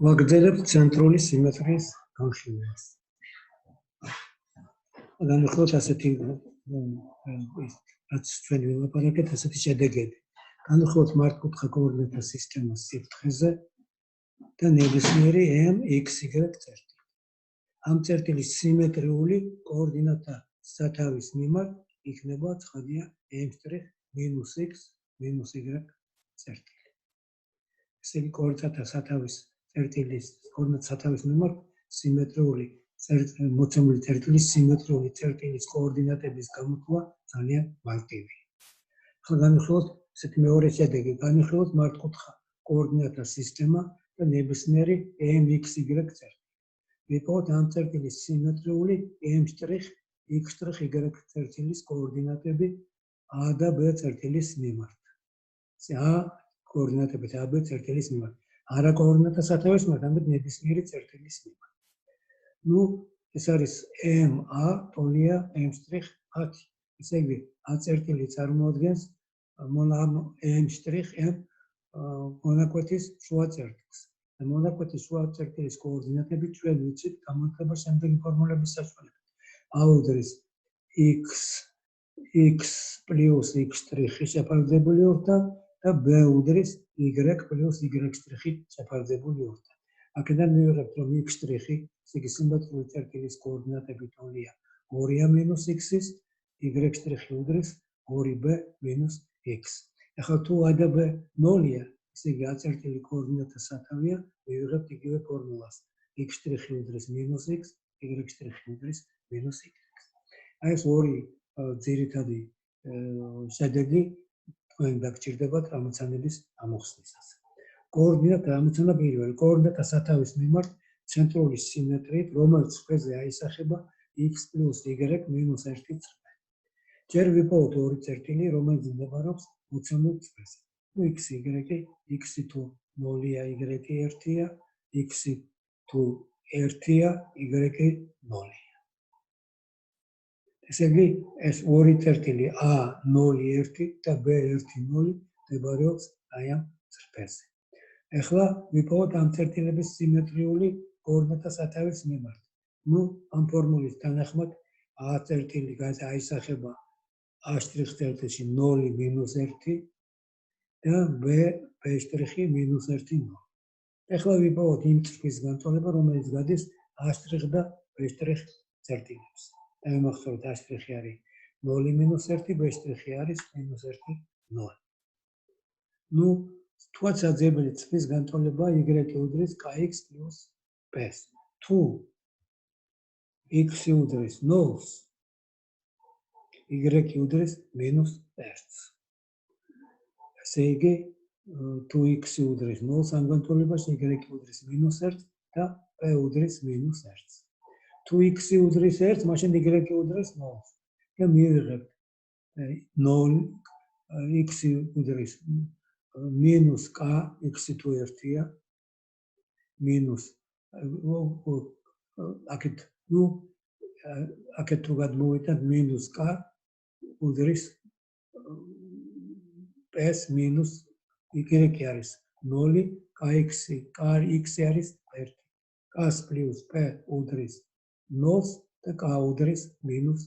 ვაგრძელებთ ცენტრული სიმეტრიის განხილვას. განვიხილოთ ასეთი რაც ჩვენ ვილაპარაკეთ, ასეთი შედეგები. განვიხილოთ მართკუთხა კოორდინატთა სისტემას სიფრთხეზე და ნებისმიერი m x y წერტილი. ამ წერტილის სიმეტრიული კოორდინატთა სათავის მიმართ იქნება ცხადია m' - x - y წერტილი. ესე იგი კოორდინატთა სათავის წერტილის კოორდინატთა სათავის მიმართ სიმეტრიული მოცემული წერტილის სიმეტრიული წერტილის კოორდინატების გამოთვლა ძალიან მარტივია. ახლა განვიხილოთ ესეთი მეორე შედეგი. განვიხილოთ მართკუთხა კოორდინატთა სისტემა და ნებისმიერი m x y წერტილი. ვიპოვოთ ამ წერტილის სიმეტრიული m' x' y წერტილის კოორდინატები a და b წერტილის მიმართ. a კოორდინატებით a b წერტილის მიმართ. არა კოორდინატთა სათავის მიმართ, ამით ნებისმიერი წერტილის მიმართ. ნუ ეს არის MA ტოლია M'10. ესე იგი A წერტილი წარმოადგენს M' მონაკვეთის შუა წერტილს. მონაკვეთის შუა წერტილის კოორდინატები ჩვენ ვიცით გამოიხატება შემდეგი ფორმულების საშუალებით. A უდრის x plus x' შეფარდებული ორთან და b უდრის y plus y' შეფარდებული ორთან. აქედან მივიღებთ, რომ x', ესე იგი სიმეტრიული წერტილის კოორდინატები ტოლია 2a - x-ის, y' უდრის 2b - x. ახლა თუ a და b ნოლია, ესე იგი a წერტილი კოორდინატთა სათავეა, მივიღებთ იგივე ფორმულას. x' უდრის -x, y' უდრის -y. აი ეს ორი ძირითადი შედეგი თქვენ დაგჭირდებათ ამოცანების ამოხსნისას. კოორდინატა ამოცანა პირველი. კოორდინატთა სათავის მიმართ ცენტრული სიმეტრიით, რომელიც წრეზე აისახება x plus y - 1 წრე. ჯერ ვიპოვოთ ორი წერტილი, რომელიც მდებარეობს მოცემულ წრეზე. x y, x თუ 0-ია, y 1-ია, x თუ 1-ია, y 0-ია. ესე იგი ეს ორი წერტილი a 0 1 და b 1 0 მდებარეობს აი ამ წრეზე. ახლა ვიპოვოთ ამ წერტილების სიმეტრიული კოორდინატთა სათავის მიმართ. ნუ ამ ფორმულის თანახმად a წერტილი აისახება a' წერტილში 0 - 1 და b -1 0. ახლა ვიპოვოთ იმ წრფის განტოლება, რომელიც გადის a' და b' წერტილებს. დავიმახსოვროთ a' არის 0 - 1, b' არის -1 0. ნუ თქვათ საძიებელი წრფის განტოლება y უდრის kx plus b-ს. თუ x უდრის 0-ს, y უდრის -1-ს. ესე იგი თუ x უდრის 0-ს ამ განტოლებაში, y უდრის -1 და b უდრის -1. თუ x უდრის 1-ს, მაშინ y უდრის 0-ს. და მივიღებთ 0 x უდრის minus k, x თუ 1-ია, minus აქეთ თუ გადმოვიტანთ minus k უდრის p-ს minus y არის 0, kx არის 1. k-ს plus p უდრის 0-ს და k უდრის -1-ს.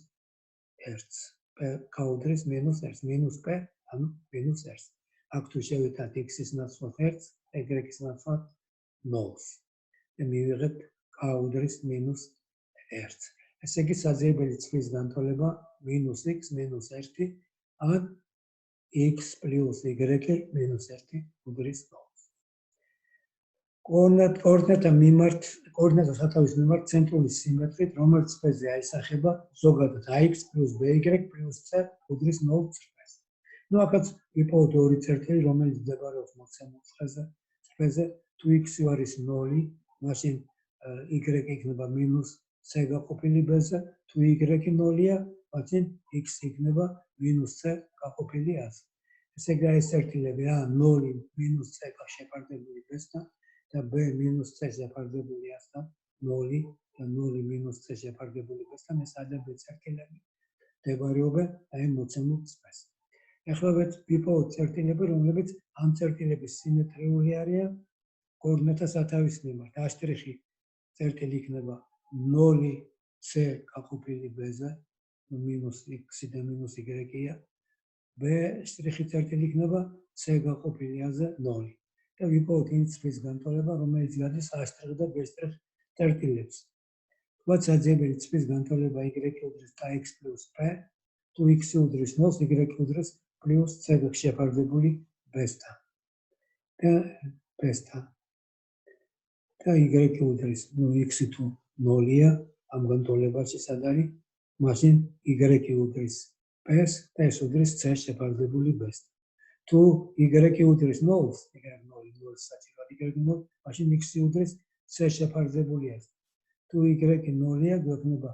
k უდრის -1-ს, minus p, ანუ -1. აქ თუ შევიტანთ x-ის ნაცვლად 1-ს, y-ის ნაცვლად 0-ს. და მივიღებთ k უდრის -1. ესე იგი საძიებელი წრფის განტოლება -x -1 ან x plus y -1 უდრის 0-ს. კოორდინატთა სათავის მიმართ ცენტრული სიმეტრიით, რომელიც წრეზე აისახება ზოგადად ax plus by plus c უდრის 0 წრეს. ნუ აქაც ვიპოვოთ ორი წერტილი, რომელიც მდებარეობს მოცემულ წრეზე. თუ x არის 0, მაშინ y იქნება -c გაყოფილი b-ზე, თუ y 0-ია, მაშინ x იქნება -c გაყოფილი a-ზე. ესე იგი ეს წერტილები a 0 - c შეფარდებული b-სთან და b -c შეფარდებული a-სთან, 0 და 0 - c შეფარდებული b-სთან, ეს a და b წერტილები მდებარეობენ აი მოცემულ წრეზე. ახლა ვიპოვოთ წერტილები, რომლებიც ამ წერტილების სიმეტრიული არიან კოორდინატა სათავის მიმართ a' წერტილი იქნება 0c გაყოფილი b-ზე, მინუს x და მინუს y-ია. b წერტილი იქნება c გაყოფილი a-ზე 0. და ვიპოვოთ იმ წრის განტოლება, რომელიც გადის a' და b წერტილებს. თქვათ საძიებელი წრის განტოლება y უდრის kx plus p, თუ x უდრის 0-ს, y უდრის plus c შეფარდებული b-სთან. და y უდრის, x თუ 0-ია, ამ განტოლებაში სად არის, მაშინ y უდრის p-ს და ეს უდრის c შეფარდებული b-სთან. თუ y უდრის 0-ს, მაშინ x უდრის c შეფარდებული a-სთან. თუ y 0-ია, გვექნება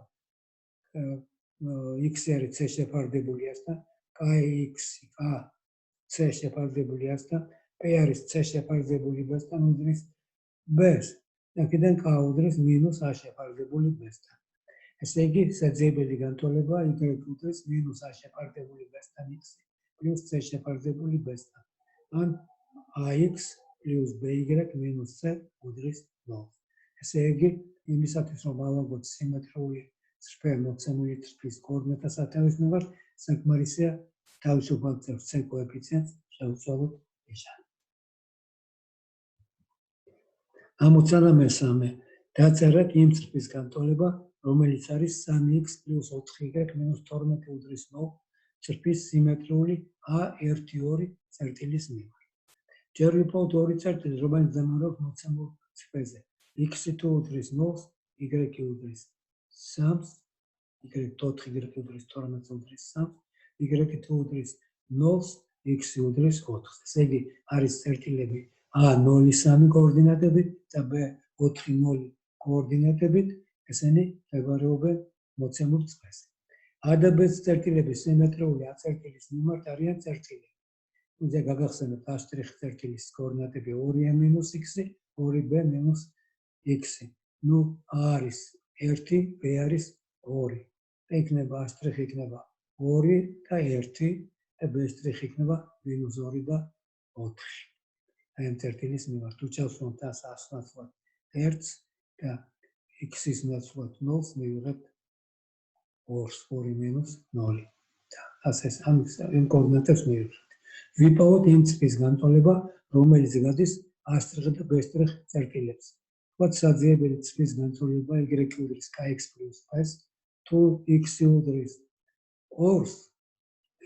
x არის c შეფარდებული a-სთან, kx c შეფარდებული a-სთან, p არის c შეფარდებული b-სთან, უდრის b-ს. და აქედან k უდრის მინუს a შეფარდებული b-სთან. ესე იგი, საძიებელი განტოლება y უდრის მინუს a შეფარდებული b-სთან x plus c შეფარდებული b-სთან. ან ax plus by მინუს c უდრის 0. ესე იგი, იმისათვის რომ ავაგოთ სიმეტრიული მოცემული წრის კოორდინატა სათავის მიმართ, საკმარისია თავისუფალ წევს c კოეფიციენტს შევცვალოთ ნიშანი. ამოცანა მესამე. დაწერეთ იმ წრის განტოლება, რომელიც არის 3x plus 4y minus 12 უდრის 0 წრის სიმეტრიული a1-2 წერტილის მიმართ. ჯერ ვიპოვოთ ორი წერტილი, რომელიც დამარხოს მოცემულ წრეზე. x თუ უდრის 0-ს, y უდრის 3-ს, y4 უდრის 12 უდრის 3-ს, y თუ უდრის 0-ს, x უდრის 4-ს. ესე იგი, არის წერტილები a0-3 კოორდინატებით და b4-0 კოორდინატებით, ესენი მდებარეობენ მოცემულ წრეზე. a და b წერტილების სიმეტრიული a წერტილის მიმართ არიან წერტილები. უნდა გაგახსენოთ a' წერტილის კოორდინატები 2a-x, 2b - x. ნუ a არის 1, b არის 2. და იქნება a' იქნება 2 და 1 და b' იქნება -2 და 4. აი ამ წერტილის მიმართ უჩავსვამთ ას ნაცვლად 1-ს და x-ის ნაცვლად 0-ს მივიღებთ 2-ს, 2 - 0. და ასე ამ კოორდინატებს მივიღებთ. ვიპოვოთ იმ წრის განტოლება, რომელიც გადის a' და b' წერტილებს. თქვათ საძიებელი წრის განტოლება y უდრის kx plus p-ს, თუ x უდრის 2-ს,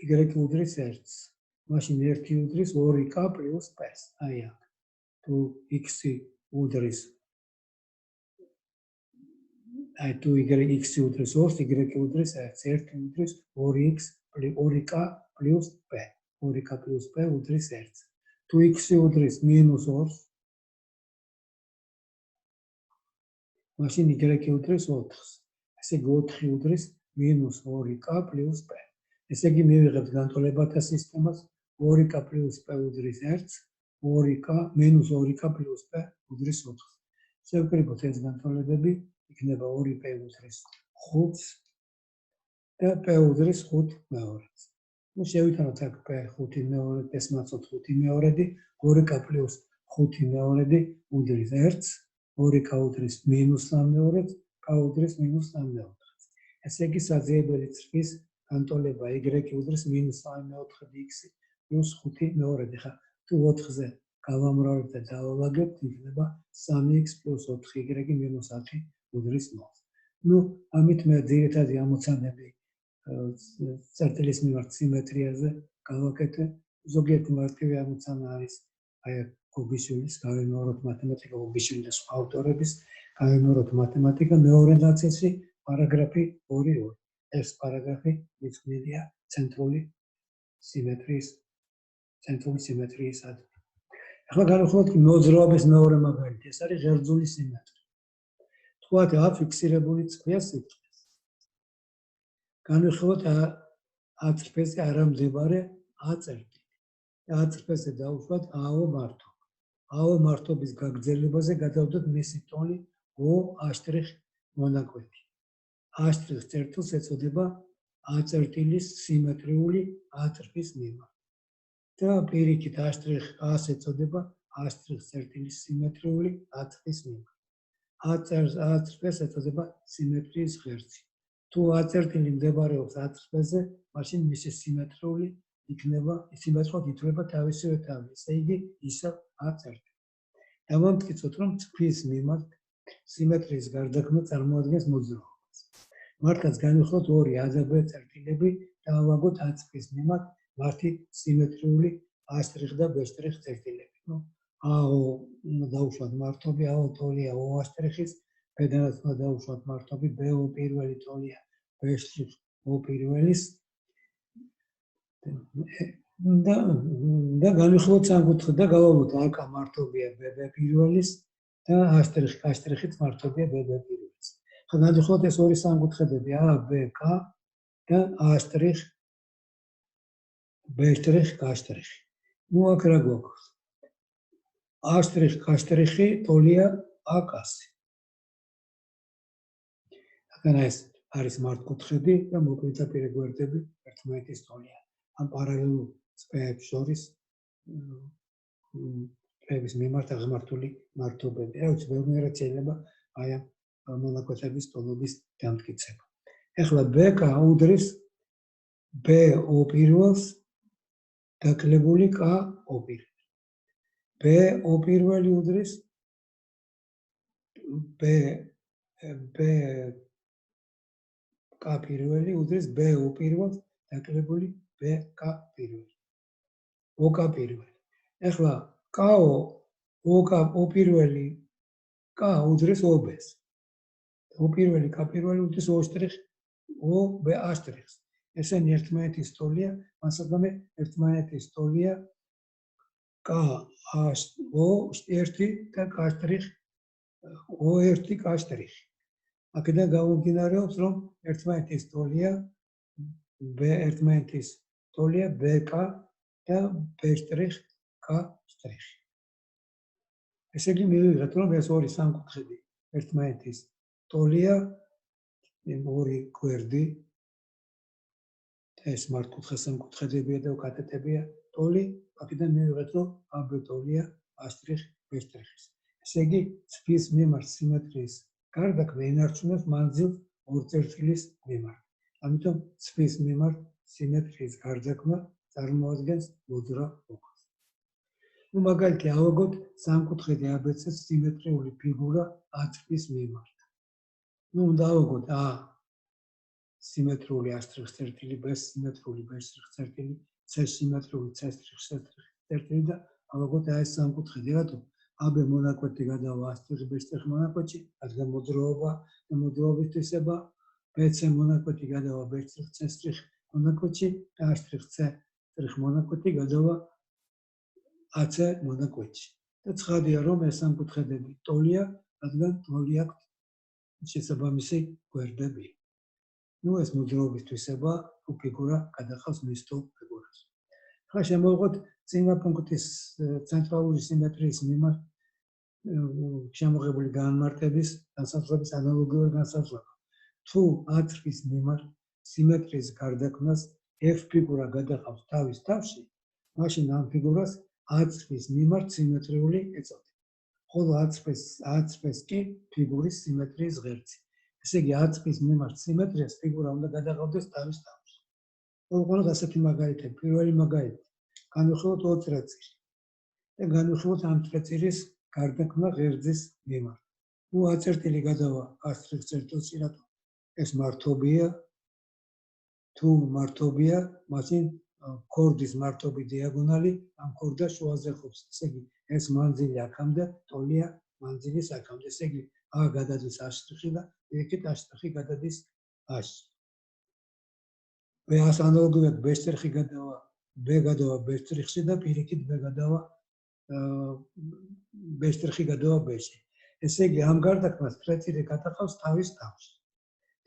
y უდრის 1-ს. მაშინ 1 უდრის 2k plus p-ს. აი აქ. თუ x უდრის თუ y უდრის 2-ს, y უდრის 1-ს. 1 უდრის 2k plus p. 2k plus p უდრის 1-ს. თუ x უდრის -2-ს, მაშინ y უდრის 4-ს. ესე იგი 4 უდრის -2k plus p. ესე იგი მივიღებთ განტოლებათა სისტემას 2k plus p უდრის 1-ს, 2k plus p უდრის 4-ს. შევკრიბოთ ეს განტოლებები, იქნება 2p უდრის 5-ს და p უდრის 5 მეორედს. ნუ შევითანოთ აქ p 5 მეორედ, ეს მაცოთ 5 მეორედი, 2k plus 5 მეორედი უდრის 1-ს, 2k უდრის -3 მეორედს, k უდრის -3 მეორედს. ესე იგი საძიებელი წრის განტოლება y უდრის -3/4x plus 5 მეორედი. ხა თუ 4-ზე გავამრავლებთ და დავავაგებთ, იქნება 3x plus 4y -10 უდრის 0. ნუ ამით მე ძირითადი ამოცანები წერტილის მიმართ სიმეტრიაზე გავაკეთე. ზოგიერთი მარტივი ამოცანა არის აი გოგიშვილის, გავიმეოროთ მათემატიკა, გოგიშვილი და სხვა ავტორების, გავიმეოროთ მათემატიკა, მეორე დაცეში პარაგრაფი 2-2. ეს პარაგრაფი მიძღვნილია ცენტრული სიმეტრიის ადმი. ახლა განვიხილოთ მოძრაობის მეორე მაგალითი, ეს არის ღერძული სიმეტრია. თქვათ a ფიქსირებული წრეა სიბრტყეს. განვიხილოთ a წრფეზე არამდებარე a წერტილი. a წრფეზე დავუშვათ a-ო მართობა. a-ო მართობის გაგრძელებაზე გადავდოთ მისი ტოლი o' მონაკვეთი. a' წერტილს ეწოდება a წერტილის სიმეტრიული a წრფის მიმართ. და პირიქით a'-ს ეწოდება A' წერტილის სიმეტრიული აწრის მიმართ. A' ეწოდება სიმეტრიის ღერძი. თუ A' მდებარეობს A'-ზე, მაშინ მისი სიმეტრიული იქნება, სიმეტრიულად ითვლება თავისივე თავი, ესე იგი ისევ A'. დავამტკიცოთ, რომ წრის მიმართ სიმეტრიის გარდაქმნა წარმოადგენს მოძრაობას. მართლაც განვიხილოთ ორი A და B წერტილები და ავაგოთ A' მიმართ მათი სიმეტრიული A' და B' წერტილები. AO დაუშვათ მართობი, AO ტოლია O'-ის, ბედანაც უნდა დაუშვათ მართობი, BO პირველი ტოლია B' O პირველის და განვიხილოთ სამკუთხედი და გავავლოთ AK მართობია BB პირველის და A'-ით მართობია BB პირველის. ხა განვიხილოთ ეს ორი სამკუთხედები ABK და A'-B'. ნუ აქ რა გვაქვს? A'-K' ტოლია AK-ს. აქ ეს არის მართკუთხედი და მოპირდაპირე გვერდები ერთმანეთის ტოლია. ამ პარალელურ წრეებს შორის წრეების მიმართ აღმართული მართობები. რა ვიცი, ბევრნაირად შეიძლება აი ამ მონაკვეთების ტოლობის დამტკიცება. ეხლა BK უდრის BO პირველს დაკლებული KO პირველს. BO პირველი უდრის BK პირველი უდრის BO პირველს დაკლებული BK პირველი. OK პირველი. ეხლა O პირველი K უდრის OB-ს. O პირველი K პირველი უდრის OB'. ესენი ერთმანეთის ტოლია, მასადამე ერთმანეთის ტოლია KO1 და K'. O1 K'. აქედან გამომდინარეობს, რომ ერთმანეთის ტოლია BK და B' K'. ესე იგი მივიღეთ, რომ ეს ორი სამკუთხედი ერთმანეთის ტოლია, ორი გვერდი, ეს მართკუთხა სამკუთხედებია და კატეტებია ტოლი, აქედან მივიღეთ, რომ AB ტოლია A'-B'. ესე იგი წრის მიმართ სიმეტრიის გარდაქმნა ინარჩუნებს მანძილს ორ წერტილის მიმართ. ამიტომ წრის მიმართ სიმეტრიის გარდაქმნა წარმოადგენს მოძრა ოქროს. ნუ მაგალითი ავაგოთ სამკუთხედი ABC-ს სიმეტრიული ფიგურა A'-ის მიმართ. ნუ უნდა ავაგოთ A სიმეტრიული A' წერტილი, B სიმეტრული B' წერტილი, C სიმეტრული C' წერტილი და ავაგოთ ეს სამკუთხედი. რატომ? AB მონაკვეთი გადავა A'-B' მონაკვეთში, რადგან მოძრაობა და მოძრაობის თვისება, BC მონაკვეთი გადავა B'-C' მონაკვეთში და A'-C' მონაკვეთი გადავა AC მონაკვეთში. და ცხადია, რომ ეს სამკუთხედები ტოლია, რადგან ტოლი აქვთ შესაბამისი გვერდები. ნუ ეს მოძრაობის თვისება თუ ფიგურა გადახავს მის თუ ფიგურას. ახლა შემოვიღოთ წინა პუნქტის ცენტრალური სიმეტრიის მიმართ შემოღებული განმარტების განსაზღვრების ანალოგიური განსაზღვრება. თუ A'-ის მიმართ სიმეტრიის გარდაქმნას F ფიგურა გადახავს თავის თავში, მაშინ ამ ფიგურას A'-ის მიმართ სიმეტრიული ეწოდება. ხოლო A'-ს კი ფიგურის სიმეტრიის ღერძი. ესე იგი A'-ის მიმართ სიმეტრიას ფიგურა უნდა გადაყავდეს თავის თავში. მოგვიყვანოთ ასეთი მაგალითები. პირველი მაგალითი. განვიხილოთ ორ წერტილი და განვიხილოთ ამ წერტილის გარდაქმნა ღერძის მიმართ. ნუ A წერტილი გადავა A' წერტილში, რატომ? ეს მართობია. თუ მართობია, მაშინ ქორდის მართობი დიაგონალი ამ ქორდას შუაზე ყოფს. ესე იგი ეს მანძილი აქამდე ტოლია მანძილის აქამდე. ესე იგი A გადადის A' და იქით A' გადადის A-ში. B-ს ანალოგიურად B' გადავა B გადავა B'-ში და პირიქით B გადავა B' გადავა B-ში. ესე იგი ამ გარდაქმნას წერტილი გადახავს თავის თავში.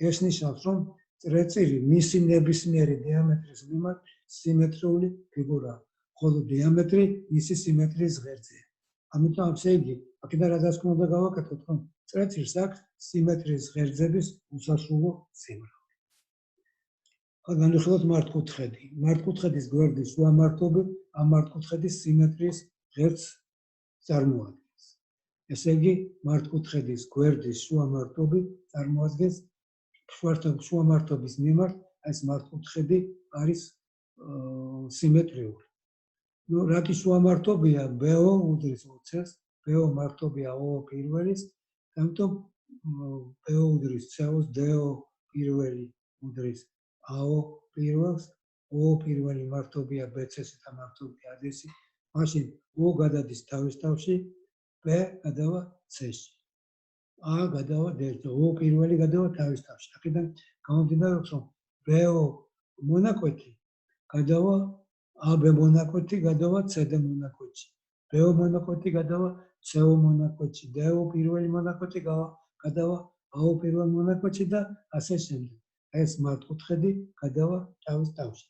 ეს ნიშნავს, რომ წერტილი მისი ნებისმიერი დიამეტრის მიმართ სიმეტრიული ფიგურაა, ხოლო დიამეტრი მისი სიმეტრიის ღერძია. ამიტომ ასე იგი, აქედან რა დასკვნა უნდა გავაკეთოთ, რომ წერტილს აქვს სიმეტრიის ღერძების უსასრულო სიმრავლე. განვიხილოთ მართკუთხედი. მართკუთხედის გვერდის შუა მართობი ამ მართკუთხედის სიმეტრიის ღერძს წარმოადგენს. ესე იგი, მართკუთხედის გვერდის შუა მარტობი წარმოადგენს შუა მარტობის მიმართ ეს მართკუთხედი არის სიმეტრიული. ნუ რატი შუა მარტობია? BO უდრის OC-ს, BO მარტობია O პირველის, ამიტომ BO უდრის CO-ს, DO პირველი უდრის AO პირველს, O პირველი მარტობია BC-ს და მარტობია AD-ს, მაშინ O გადადის თავის თავში, B გადავა C-ში. A გადავა D-ში, O პირველი გადავა თავის თავში. აქედან გამომდინარეობს, რომ BO მონაკვეთი გადავა AB მონაკვეთი გადავა CD მონაკვეთში. BO მონაკვეთი გადავა CO მონაკვეთში. DO პირველი მონაკვეთი გადავა AO პირველ მონაკვეთში და ასე შემდეგ. ეს მართკუთხედი გადავა თავის თავში.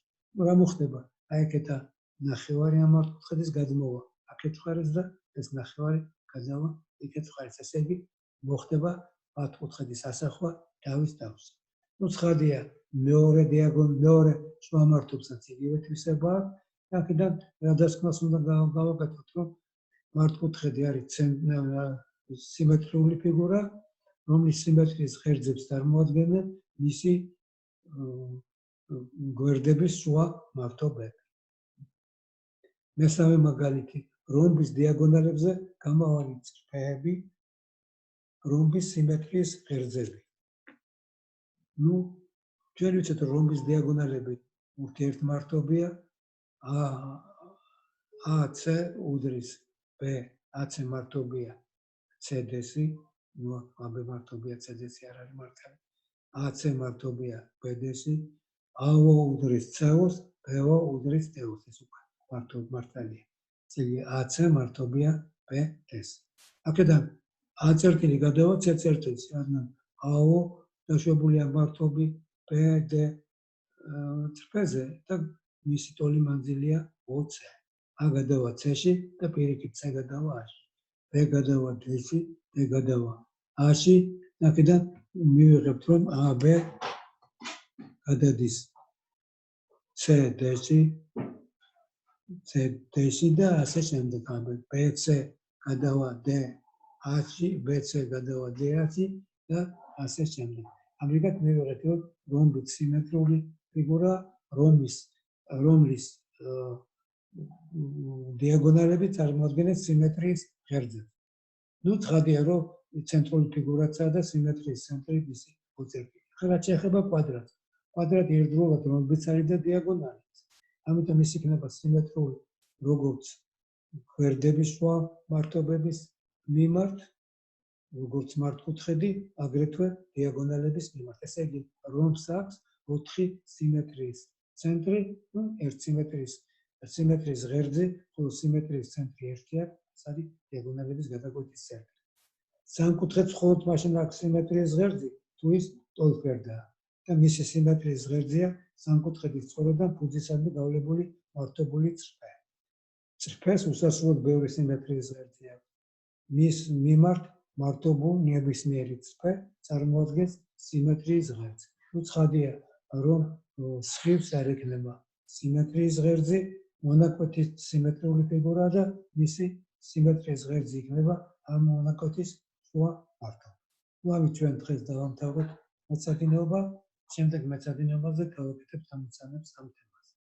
რა მოხდება? აი ეგეთა ნახევარი ამ მართკუთხედის გადმოვა აქეთ მხარეს და ეს ნახევარი გადავა იქეთ მხარეს. ესე იგი მოხდება მართკუთხედის ასახვა თავის თავში. ნუ ცხადია, მეორე შუა მარტობსაც იგივე თვისება აქვს. აქედან რა დასკვნას უნდა გავაკეთოთ, რომ მართკუთხედი არის სიმეტრიული ფიგურა, რომლის სიმეტრიის ღერძებს წარმოადგენენ მისი გვერდების შუა მარტობები. მესამე მაგალითი, რომბის დიაგონალებზე გამავალი წრფეები, რომბის სიმეტრიის ღერძები. ნუ ჩვენ ვიცით, რომ რომბის დიაგონალები ურთიერთმარტობია, AC უდრის B, AC მარტობია CD-ს, ნუ AB მარტობია CD-ს არ არის მართალი. AC მარტობია BD-ს, AO უდრის CO-ს, BO უდრის DO-ს, ეს უკვე მართალია. ესე AC მარტობია BD-ს. აქედან A წერტილი გადავა C წერტილს, რადგან AO დაშვებულია მარტობი BD წრფეზე და მისი ტოლი მანძილია OC. A გადავა C-ში და პირიქით C გადავა A-ში. B გადავა D-ში, D გადავა A-ში. აქედან მივიღებთ, რომ AB გადადის CD-ში, CD-ში და ასე შემდეგ. BC გადავა D A-ში, BC გადავა D-ში და ასე შემდეგ. ამრიგად მივიღეთ, რომ რომბით სიმეტრიული ფიგურა, რომლის დიაგონალები წარმოადგენენ სიმეტრიის ღერძებს. ნუ ცხადია, რომ ცენტრული ფიგურაცაა და სიმეტრიის ცენტრი მისი ოწერკილი. ახლა შეეხება კვადრატს. კვადრატი ერთდროულად რომბიც არის და დიაგონალიც. ამიტომ ის იქნება სიმეტრიული როგორც გვერდების შუა მარტობების მიმართ, როგორც მართკუთხედი, აგრეთვე დიაგონალების მიმართ. ესე იგი, რომბს აქვს 4 სიმეტრიის ცენტრი, ნუ ერთ სიმეტრიის ღერძი, ხოლო სიმეტრიის ცენტრი ერთი აქვს, ეს არის დიაგონალების გადაკვეთის ცენტრი. სამკუთხედს მხოლოდ მაშინ აქვს სიმეტრიის ღერძი, თუ ის ტოლფერდაა და მისი სიმეტრიის ღერძია სამკუთხედის სწორედან ფუძისადმი გავლებული მარტობული წრფე. წრფეს უსასრულოდ ბევრი სიმეტრიის ღერძი აქვს. მის მიმართ მარტობულ ნებისმიერი წრფე წარმოადგენს სიმეტრიის ღერძს. ნუ ცხადია, რომ სხივს არ ექნება სიმეტრიის ღერძი, მონაკვეთის სიმეტრიული ფიგურა და მისი სიმეტრიის ღერძი იქნება ამ მონაკვეთის შუა მარტო. ნუ ამით ჩვენ დღეს დავამთავროთ მეცადინეობა, შემდეგ მეცადინეობაზე გავაკეთებთ ამოცანებს ამ